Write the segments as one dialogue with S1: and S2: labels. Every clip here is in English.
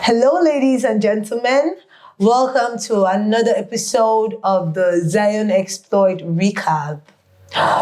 S1: Hello, ladies and gentlemen. Welcome to another episode of the Geion Exploit Recap.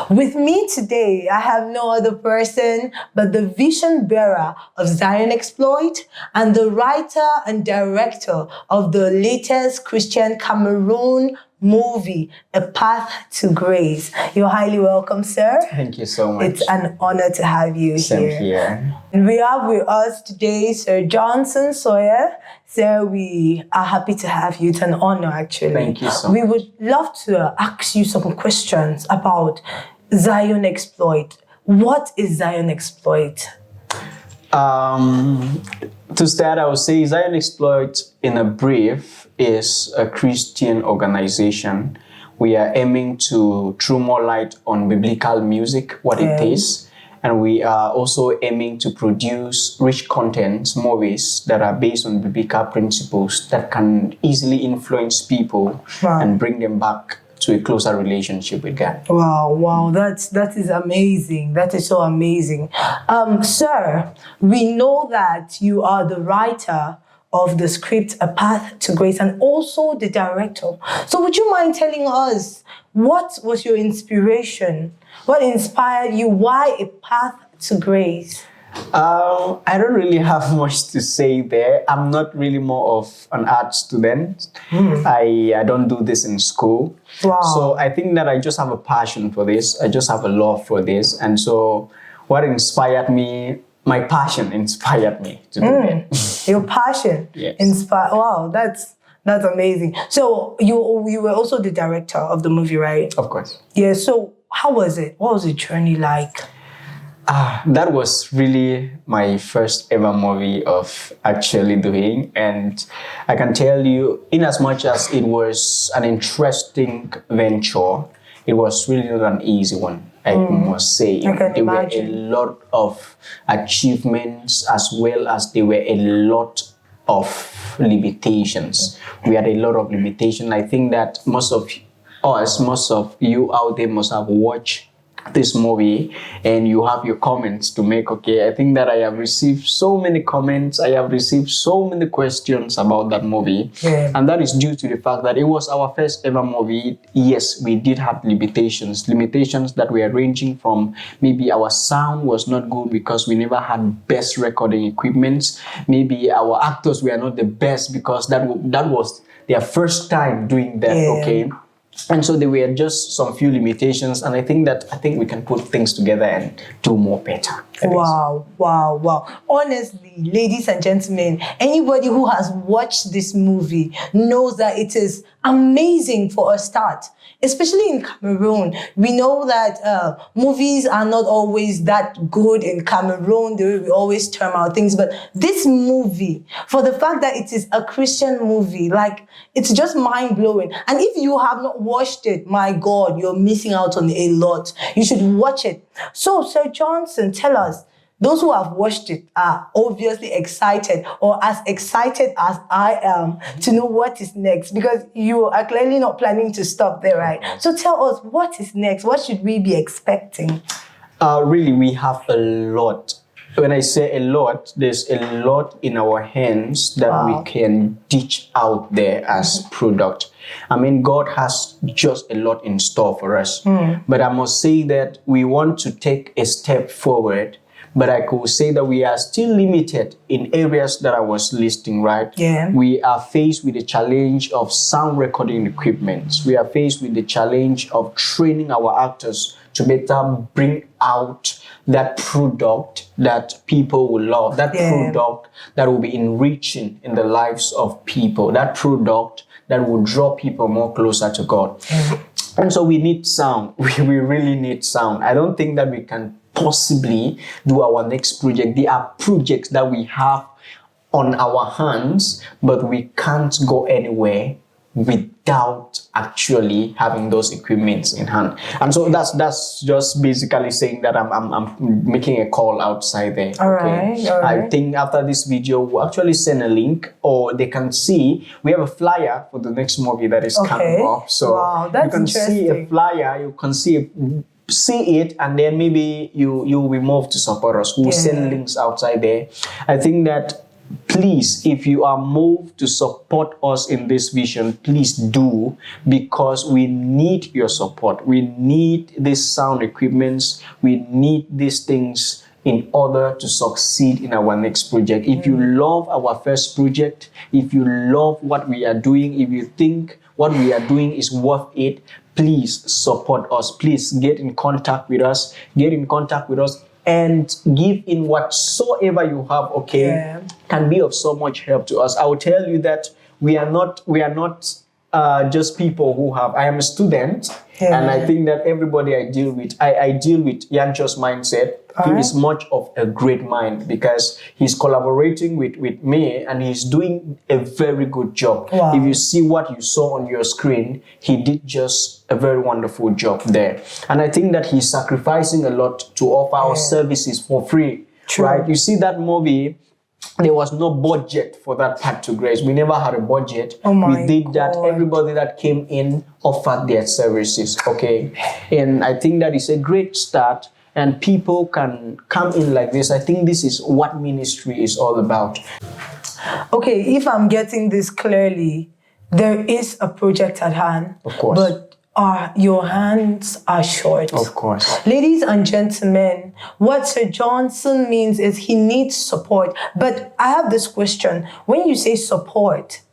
S1: With me today, I have no other person but the vision bearer of Geion Exploit and the writer and director of the latest Christian Cameroon movie, A Path to Grace. You're highly welcome, sir.
S2: Thank you so much.
S1: It's an honor to have you
S2: Same here.
S1: And we have with us today Sir Nsoyeh. Sir, we are happy to have you. It's an honor, actually.
S2: Thank you so much.
S1: We would love to ask you some questions about Geion Exploit. What is Geion Exploit?
S2: To start, I would say Geion Exploit, in a brief, is a Christian organization. We are aiming to throw more light on biblical music, what it is, and we are also aiming to produce rich content, movies that are based on biblical principles that can easily influence people and bring them back to a closer relationship with God.
S1: Wow, that is amazing. That is so amazing. Sir, we know that you are the writer of the script, A Path to Grace, and also the director. So would you mind telling us, what was your inspiration? What inspired you? Why A Path to Grace?
S2: I don't really have much to say there. I'm not really more of an art student. I don't do this in school. So I think that I just have a passion for this. I just have a love for this. And so what inspired me, my passion inspired me to do that.
S1: Your passion inspired. Wow, that's amazing. So you were also the director of the movie, right?
S2: Of course.
S1: Yeah. So how was it? What was the journey like?
S2: That was really my first ever movie of actually doing, and I can tell you, in as much as it was an interesting venture, it was really not an easy one. I must say, there were a lot of achievements as well as there were a lot of limitations. We had a lot of limitations. I think that most of you out there must have watched this movie and you have your comments to make. I think that I have received so many comments, I have received so many questions about that movie, and that is due to the fact that it was our first ever movie. Yes, we did have limitations that were ranging from maybe our sound was not good because we never had best recording equipment, maybe our actors were not the best because that was their first time doing that. And so there were just some few limitations, and I think we can put things together and do more better.
S1: Wow. Honestly, ladies and gentlemen, anybody who has watched this movie knows that it is amazing for a start. Especially in Cameroon, we know that movies are not always that good in Cameroon. We always term out things, but this movie, for the fact that it is a Christian movie, like, it's just mind-blowing. And if you have not watched it, my God, you're missing out on a lot. You should watch it. So, Sir Johnson, tell us, those who have watched it are obviously excited, or as excited as I am, to know what is next, because you are clearly not planning to stop there, right? So tell us, what is next? What should we be expecting?
S2: Really, we have a lot. When I say a lot, there's a lot in our hands that we can dish out there as product. I mean, God has just a lot in store for us. But I must say that we want to take a step forward. But I could say that we are still limited in areas that I was listing, right? We are faced with the challenge of sound recording equipment. We are faced with the challenge of training our actors to better bring out that product that people will love, that product that will be enriching in the lives of people, that product that will draw people more closer to God. And so we need sound. We really need sound. I don't think that we can possibly do our next project. There are projects that we have on our hands, but we can't go anywhere without actually having those equipments in hand. And so that's just basically saying that I'm making a call outside there.
S1: All right.
S2: I think after this video we'll actually send a link, or they can see we have a flyer for the next movie that is coming up. So
S1: that's
S2: you can see a flyer, you can see it, and then maybe you will be moved to support us. We'll send links outside there. I think that please, if you are moved to support us in this vision, please do, because we need your support. We need these sound equipments. We need these things in order to succeed in our next project. If you love our first project, if you love what we are doing, if you think what we are doing is worth it, please support us. Please get in contact with us. Get in contact with us and give in whatsoever you have, okay?
S1: Yeah.
S2: Can be of so much help to us. I will tell you that we are not just people who have. I am a student, and I think that everybody I deal with, I deal with Yancho's mindset. He is much of a great mind because he's collaborating with me, and he's doing a very good job.
S1: Wow.
S2: If you see what you saw on your screen, he did just a very wonderful job there. And I think that he's sacrificing a lot to offer our services for free.
S1: True.
S2: Right? You see that movie, there was no budget for that part to grace. We never had a budget.
S1: Oh my
S2: we did that.
S1: God.
S2: Everybody that came in offered their services. Okay. And I think that is a great start. And people can come in like this. I think this is what ministry is all about.
S1: Okay, if I'm getting this clearly, there is a project at hand.
S2: Of course.
S1: But your hands are short.
S2: Of course.
S1: Ladies and gentlemen, what Sir Johnson means is he needs support. But I have this question. When you say support,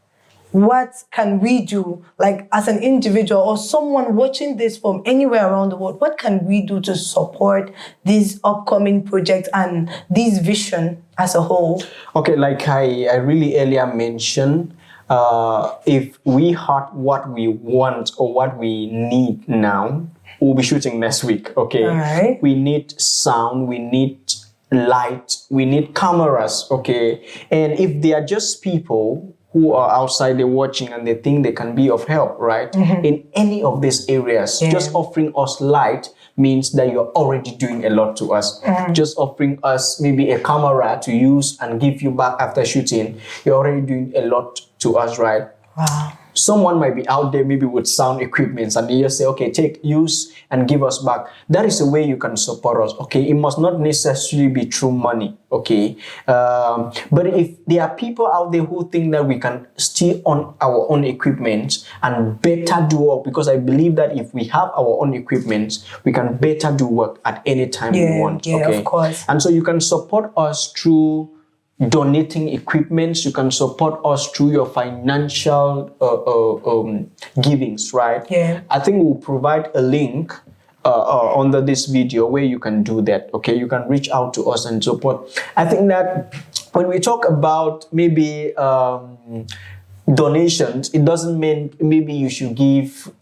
S1: what can we do, like as an individual or someone watching this from anywhere around the world, what can we do to support these upcoming projects and this vision as a whole? Okay,
S2: like I really earlier mentioned, if we had what we want or what we need now, we'll be shooting next week, okay?
S1: All right.
S2: We need sound, we need light, we need cameras, okay? And if they are just people who are outside, they're watching and they think they can be of help, right? In any of these areas, just offering us light means that you're already doing a lot to us. Just offering us maybe a camera to use and give you back after shooting, you're already doing a lot to us, right?
S1: Wow.
S2: Someone might be out there maybe with sound equipments and they just say, okay, take, use and give us back. That is a way you can support us, okay? It must not necessarily be through money, okay? But if there are people out there who think that we can still own our own equipment and better do work, because I believe that if we have our own equipment, we can better do work at any time we want, okay?
S1: Of course.
S2: And so you can support us through donating equipment. You can support us through your financial givings, right?
S1: Yeah.
S2: I think we'll provide a link under this video where you can do that, okay? You can reach out to us and support. I think that when we talk about maybe donations, it doesn't mean maybe you should give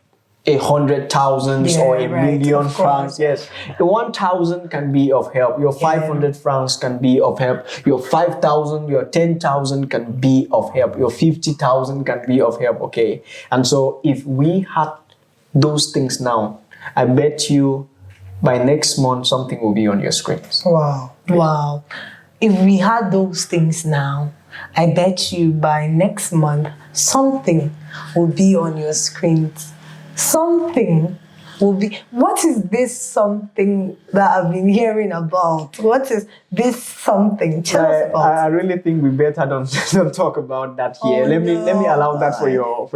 S2: 100,000 or a million francs. Yes, 1,000 can be of help. Your 500 francs can be of help. Your 5,000, your 10,000 can be of help. Your 50,000 can be of help. Okay, and so if we had those things now, I bet you by next month something will be on your screens.
S1: Wow, wow! If we had those things now, I bet you by next month something will be on your screens. Something will be. What is this something that I've been hearing about? What is this something? Tell us about.
S2: I really think we better don't talk about that here. Let me allow that for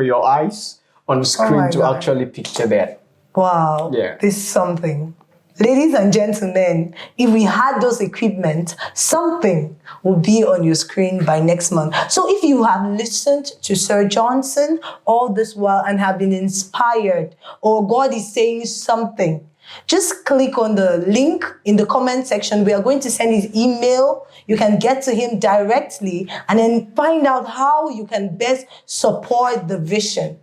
S2: your eyes on screen to actually picture that.
S1: Wow.
S2: Yeah.
S1: This something. Ladies and gentlemen, if we had those equipment, something will be on your screen by next month. So if you have listened to Sir Johnson all this while and have been inspired, or God is saying something, just click on the link in the comment section. We are going to send his email. You can get to him directly and then find out how you can best support the vision.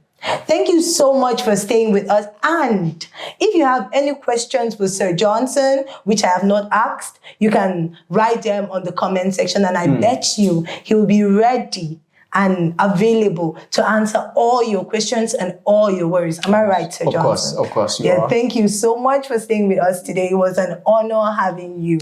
S1: Thank you so much for staying with us. And if you have any questions for Sir Johnson, which I have not asked, you can write them on the comment section, and I bet you he will be ready and available to answer all your questions and all your worries. Am I right, Sir Johnson?
S2: Of course, you are.
S1: Thank you so much for staying with us today. It was an honor having you.